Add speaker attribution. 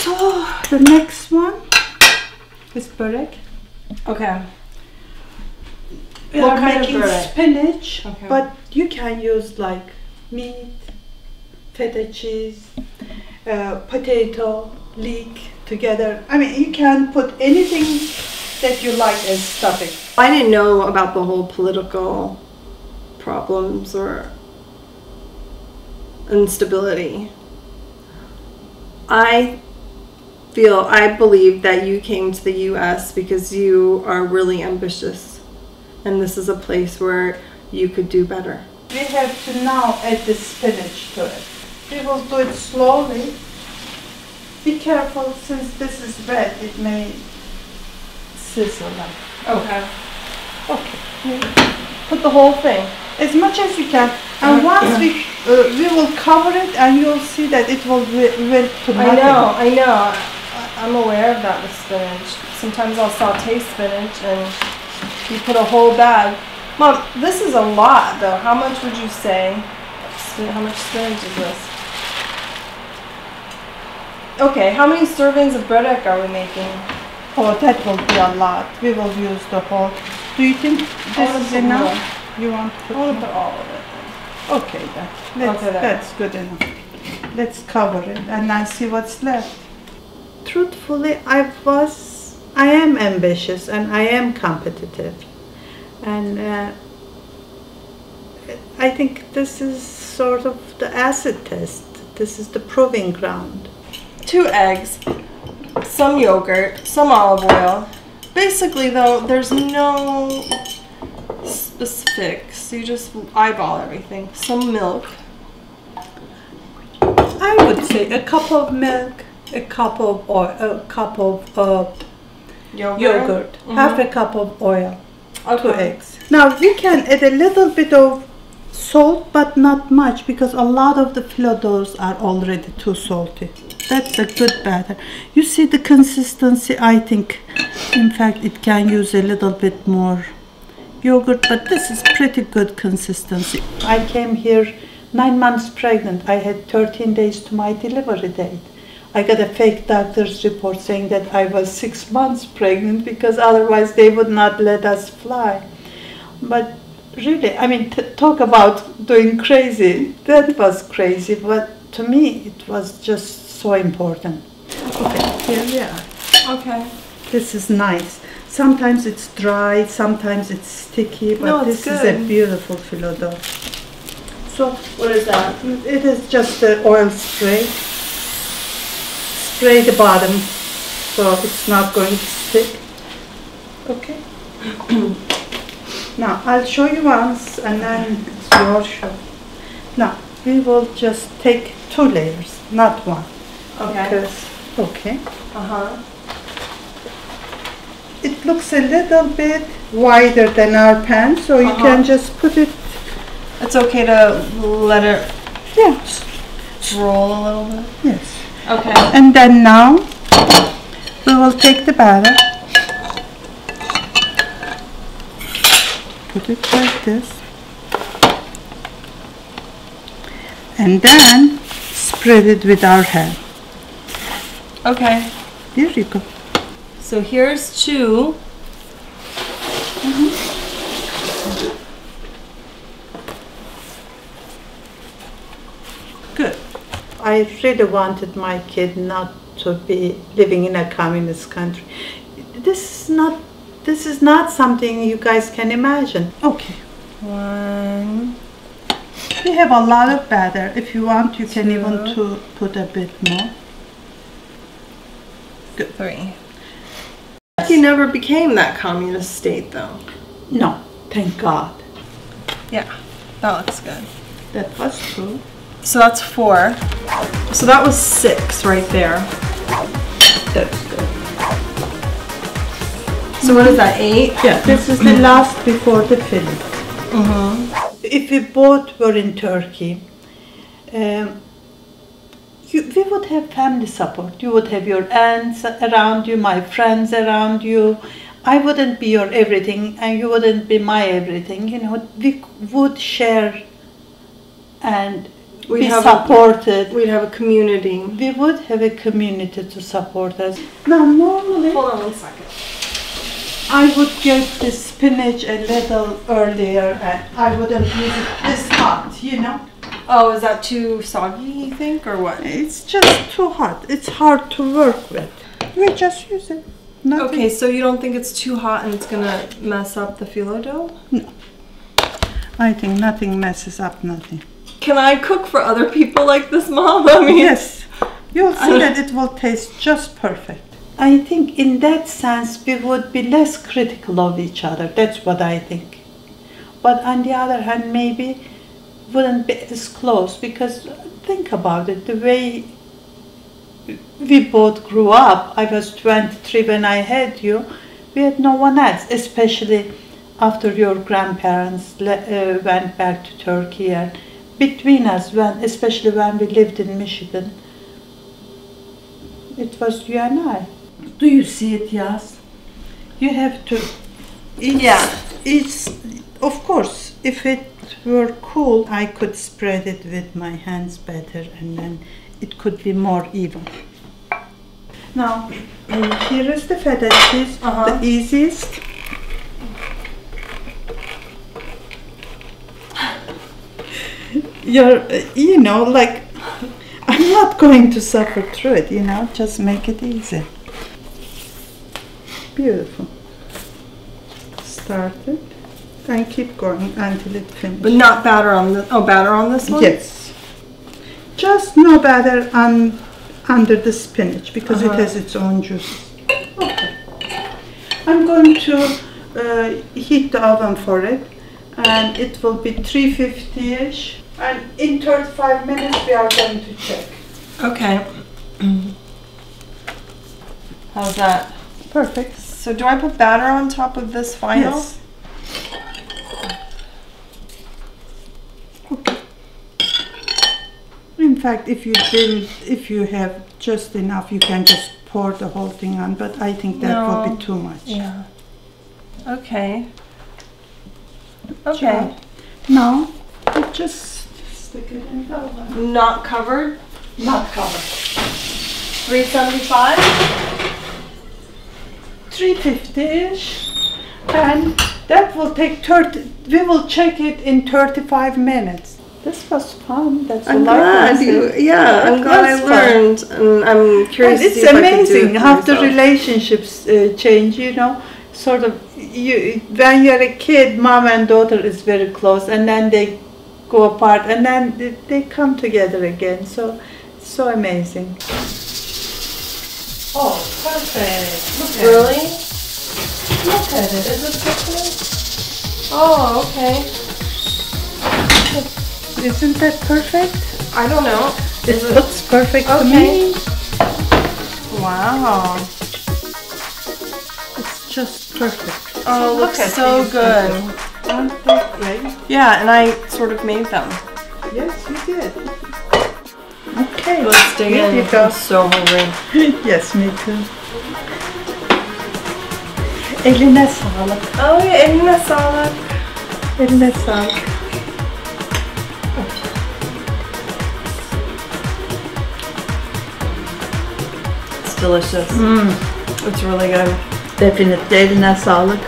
Speaker 1: So the next one is börek.
Speaker 2: Okay.
Speaker 1: We
Speaker 2: What
Speaker 1: are
Speaker 2: kind of
Speaker 1: making
Speaker 2: börek?
Speaker 1: spinach,
Speaker 2: Okay.
Speaker 1: but you can use like meat, feta cheese, potato, leek together. I mean, you can put anything that you like as stuffing.
Speaker 2: I didn't know about the whole political problems or instability. I believe that you came to the US because you are really ambitious and this is a place where you could do better.
Speaker 1: We have to now add the spinach to it. We will do it slowly. Be careful, since this is red, it may sizzle like.
Speaker 2: Okay.
Speaker 1: Okay.
Speaker 2: Put the whole thing.
Speaker 1: As much as you can. And once we will cover it, and you'll see that it will wilt to nothing.
Speaker 2: I know. I'm aware of that with spinach. Sometimes I'll saute spinach and you put a whole bag. Mom, this is a lot though. How much would you say? How much spinach is this? Okay, how many servings of börek are we making?
Speaker 1: Oh, that will be a lot. We will use the whole. Do you think this is enough? You want to put
Speaker 2: I want to put all of it.
Speaker 1: Okay, that's good enough. Let's cover it and I see what's left. Truthfully, I am ambitious and I am competitive, and I think this is sort of the acid test. This is the proving ground.
Speaker 2: 2 eggs, some yogurt, some olive oil. Basically though, there's no specifics. You just eyeball everything. Some milk.
Speaker 1: I would say a cup of milk, a cup of oil, a cup of yogurt, half a cup of oil, 2 eggs. Now we can add a little bit of salt, but not much, because a lot of the phyllo doughs are already too salty. That's a good batter. You see the consistency, I think, in fact, it can use a little bit more yogurt, but this is pretty good consistency. I came here 9 months pregnant. I had 13 days to my delivery date. I got a fake doctor's report saying that I was 6 months pregnant, because otherwise they would not let us fly. But really, I mean, talk about doing crazy. That was crazy, but to me it was just so important. Okay, here we are.
Speaker 2: Okay.
Speaker 1: This is nice. Sometimes it's dry, sometimes it's sticky, but this is a beautiful phyllo dough. So
Speaker 2: what is that?
Speaker 1: It is just the oil spray. Spray the bottom so it's not going to stick. Okay. Now I'll show you once and then it's your show. Now we will just take 2 layers, not 1.
Speaker 2: Okay.
Speaker 1: Okay.
Speaker 2: Uh-huh.
Speaker 1: It looks a little bit wider than our pan, so you can just put it.
Speaker 2: It's okay to let it roll a little bit?
Speaker 1: Yes.
Speaker 2: Okay.
Speaker 1: And then now we will take the batter, put it like this, and then spread it with our hand.
Speaker 2: Okay.
Speaker 1: There you go.
Speaker 2: So here's 2.
Speaker 1: Good. I really wanted my kid not to be living in a communist country. This is not something you guys can imagine. Okay.
Speaker 2: 1.
Speaker 1: We have a lot of batter. If you want, you can even put a bit more.
Speaker 2: Good. 3. You never became that communist state though.
Speaker 1: No, thank God.
Speaker 2: Yeah, that looks good.
Speaker 1: That was true.
Speaker 2: So that's 4. So that was 6 right there.
Speaker 1: That's good.
Speaker 2: So what is that, 8?
Speaker 1: Yeah, this is the last before the filling. If we both were in Turkey, we would have family support. You would have your aunts around you, my friends around you. I wouldn't be your everything and you wouldn't be my everything. You know, we would share and be supported.
Speaker 2: We'd have a community.
Speaker 1: We would have a community to support us. Now, normally,
Speaker 2: hold on one second.
Speaker 1: I would get the spinach a little earlier, and I wouldn't use it this hot, you know.
Speaker 2: Oh, is that too soggy, you think, or what?
Speaker 1: It's just too hot. It's hard to work with. We just use it. Nothing.
Speaker 2: Okay, so you don't think it's too hot and it's gonna mess up the phyllo dough?
Speaker 1: No. I think nothing messes up nothing.
Speaker 2: Can I cook for other people like this, Mom? I mean,
Speaker 1: yes. You'll see that it will taste just perfect. I think in that sense we would be less critical of each other. That's what I think. But on the other hand, maybe wouldn't be as close, because think about it, the way we both grew up. I was 23 when I had you. We had no one else, especially after your grandparents went back to Turkey, and between us, especially when we lived in Michigan, it was you and I. Do you see it, Yas? You have to. It's of course, if it were cool, I could spread it with my hands better, and then it could be more even. Now, here is the feta cheese, the easiest. You know, like, I'm not going to suffer through it, you know, just make it easy. Beautiful. Start it and keep going until it finishes.
Speaker 2: But not batter on the, batter on this one?
Speaker 1: Yes. Just no batter under the spinach, because it has its own juice. Okay. I'm going to heat the oven for it, and it will be 350-ish. And in 35 minutes we are going to check.
Speaker 2: Okay. How's that?
Speaker 1: Perfect.
Speaker 2: So do I put batter on top of this final?
Speaker 1: Yes. Okay. In fact, if you have just enough, you can just pour the whole thing on, but I think that will be too much.
Speaker 2: Yeah. Okay. Okay.
Speaker 1: Now, just stick it in the oven.
Speaker 2: Not covered?
Speaker 1: Not covered.
Speaker 2: 375?
Speaker 1: 350-ish. And that will take 30, we will check it in 35 minutes. This was fun. That's
Speaker 2: I'm glad I'm glad I learned, and I'm curious to see if I can do it.
Speaker 1: It's amazing how the relationships change, you know. Sort of, when you're a kid, mom and daughter is very close, and then they go apart, and then they come together again. So, it's so amazing. Oh, perfect. Look at
Speaker 2: really?
Speaker 1: It. Look at it. Is it perfect?
Speaker 2: Oh, okay.
Speaker 1: Isn't that perfect?
Speaker 2: I don't know.
Speaker 1: It looks perfect to me.
Speaker 2: Wow.
Speaker 1: It's just perfect.
Speaker 2: Oh, it looks so good.
Speaker 1: Aren't they great?
Speaker 2: Yeah, and I sort of made them.
Speaker 1: Yes, you did. Okay.
Speaker 2: Let's dig in.
Speaker 1: You go.
Speaker 2: I'm so hungry.
Speaker 1: Yes, me too. Eline sağlık.
Speaker 2: Oh yeah, eline sağlık.
Speaker 1: Eline sağlık.
Speaker 2: It's delicious. It's really good.
Speaker 1: Definitely eline sağlık.